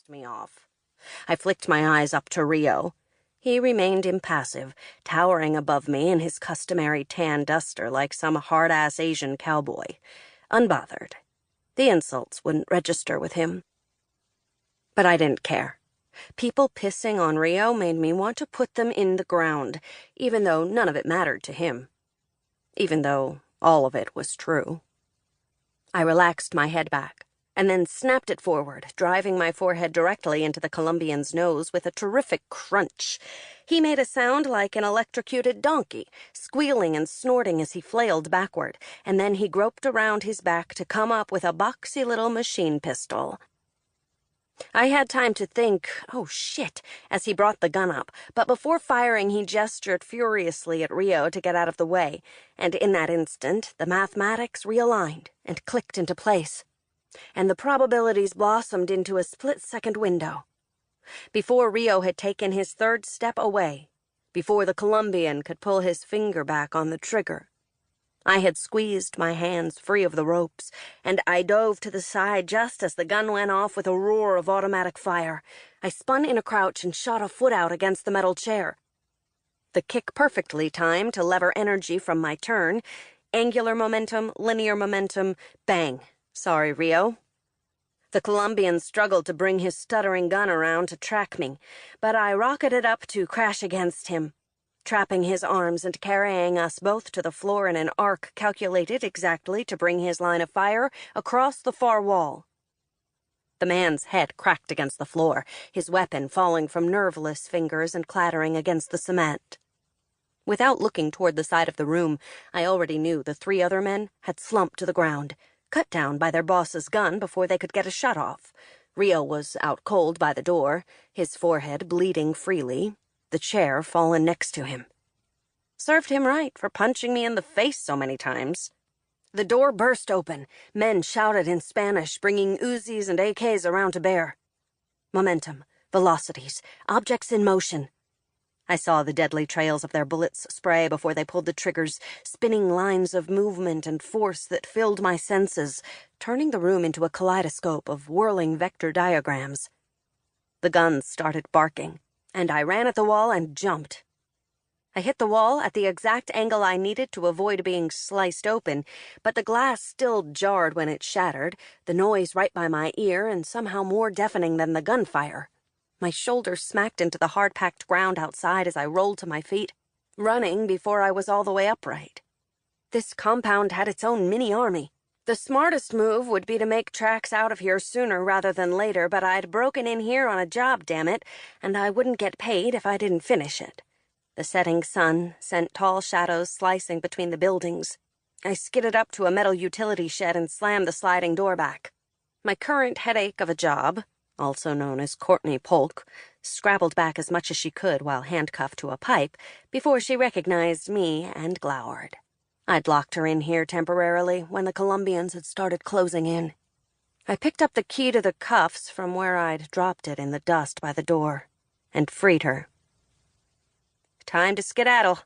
pissed me off. I flicked my eyes up to Rio. He remained impassive, towering above me in his customary tan duster like some hard-ass Asian cowboy. Unbothered. The insults wouldn't register with him. But I didn't care. People pissing on Rio made me want to put them in the ground, even though none of it mattered to him. Even though all of it was true. I relaxed my head back, and then snapped it forward, driving my forehead directly into the Colombian's nose with a terrific crunch. He made a sound like an electrocuted donkey, squealing and snorting as he flailed backward, and then he groped around his back to come up with a boxy little machine pistol. I had time to think, oh shit, as he brought the gun up, but before firing he gestured furiously at Rio to get out of the way, and in that instant the mathematics realigned and clicked into place, and the probabilities blossomed into a split-second window. Before Rio had taken his third step away, before the Colombian could pull his finger back on the trigger, I had squeezed my hands free of the ropes, and I dove to the side just as the gun went off with a roar of automatic fire. I spun in a crouch and shot a foot out against the metal chair. The kick perfectly timed to lever energy from my turn. Angular momentum, linear momentum, bang. Sorry, Rio. The Colombian struggled to bring his stuttering gun around to track me, but I rocketed up to crash against him, trapping his arms and carrying us both to the floor in an arc calculated exactly to bring his line of fire across the far wall. The man's head cracked against the floor, his weapon falling from nerveless fingers and clattering against the cement. Without looking toward the side of the room, I already knew the three other men had slumped to the ground, cut down by their boss's gun before they could get a shot off. Rio was out cold by the door, his forehead bleeding freely, the chair fallen next to him. Served him right for punching me in the face so many times. The door burst open. Men shouted in Spanish, bringing Uzis and AKs around to bear. Momentum, velocities, objects in motion. I saw the deadly trails of their bullets spray before they pulled the triggers, spinning lines of movement and force that filled my senses, turning the room into a kaleidoscope of whirling vector diagrams. The guns started barking, and I ran at the wall and jumped. I hit the wall at the exact angle I needed to avoid being sliced open, but the glass still jarred when it shattered, the noise right by my ear and somehow more deafening than the gunfire. My shoulder smacked into the hard-packed ground outside as I rolled to my feet, running before I was all the way upright. This compound had its own mini-army. The smartest move would be to make tracks out of here sooner rather than later, but I'd broken in here on a job, damn it, and I wouldn't get paid if I didn't finish it. The setting sun sent tall shadows slicing between the buildings. I skidded up to a metal utility shed and slammed the sliding door back. My current headache of a job, also known as Courtney Polk, scrabbled back as much as she could while handcuffed to a pipe before she recognized me and glowered. I'd locked her in here temporarily when the Colombians had started closing in. I picked up the key to the cuffs from where I'd dropped it in the dust by the door and freed her. Time to skedaddle.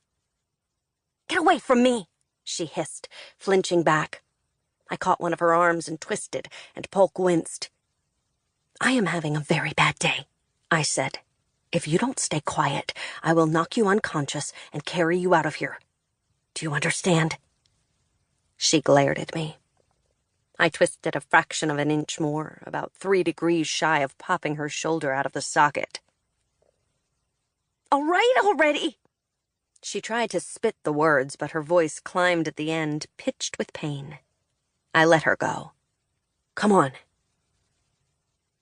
Get away from me, she hissed, flinching back. I caught one of her arms and twisted, and Polk winced. I am having a very bad day, I said. If you don't stay quiet, I will knock you unconscious and carry you out of here. Do you understand? She glared at me. I twisted a fraction of an inch more, about 3 degrees shy of popping her shoulder out of the socket. All right already! She tried to spit the words, but her voice climbed at the end, pitched with pain. I let her go. Come on.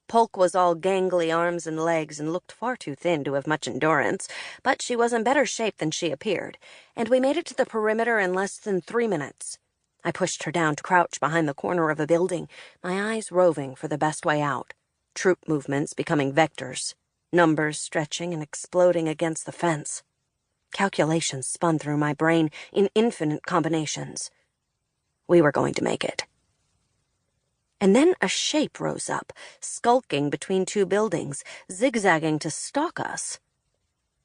Polk was all gangly arms and legs and looked far too thin to have much endurance, but she was in better shape than she appeared, and we made it to the perimeter in less than 3 minutes. I pushed her down to crouch behind the corner of a building, my eyes roving for the best way out, troop movements becoming vectors, numbers stretching and exploding against the fence. Calculations spun through my brain in infinite combinations. We were going to make it. And then a shape rose up, skulking between 2 buildings, zigzagging to stalk us.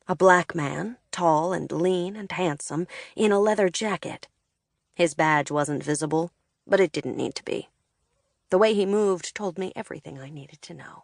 A black man, tall and lean and handsome, in a leather jacket. His badge wasn't visible, but it didn't need to be. The way he moved told me everything I needed to know.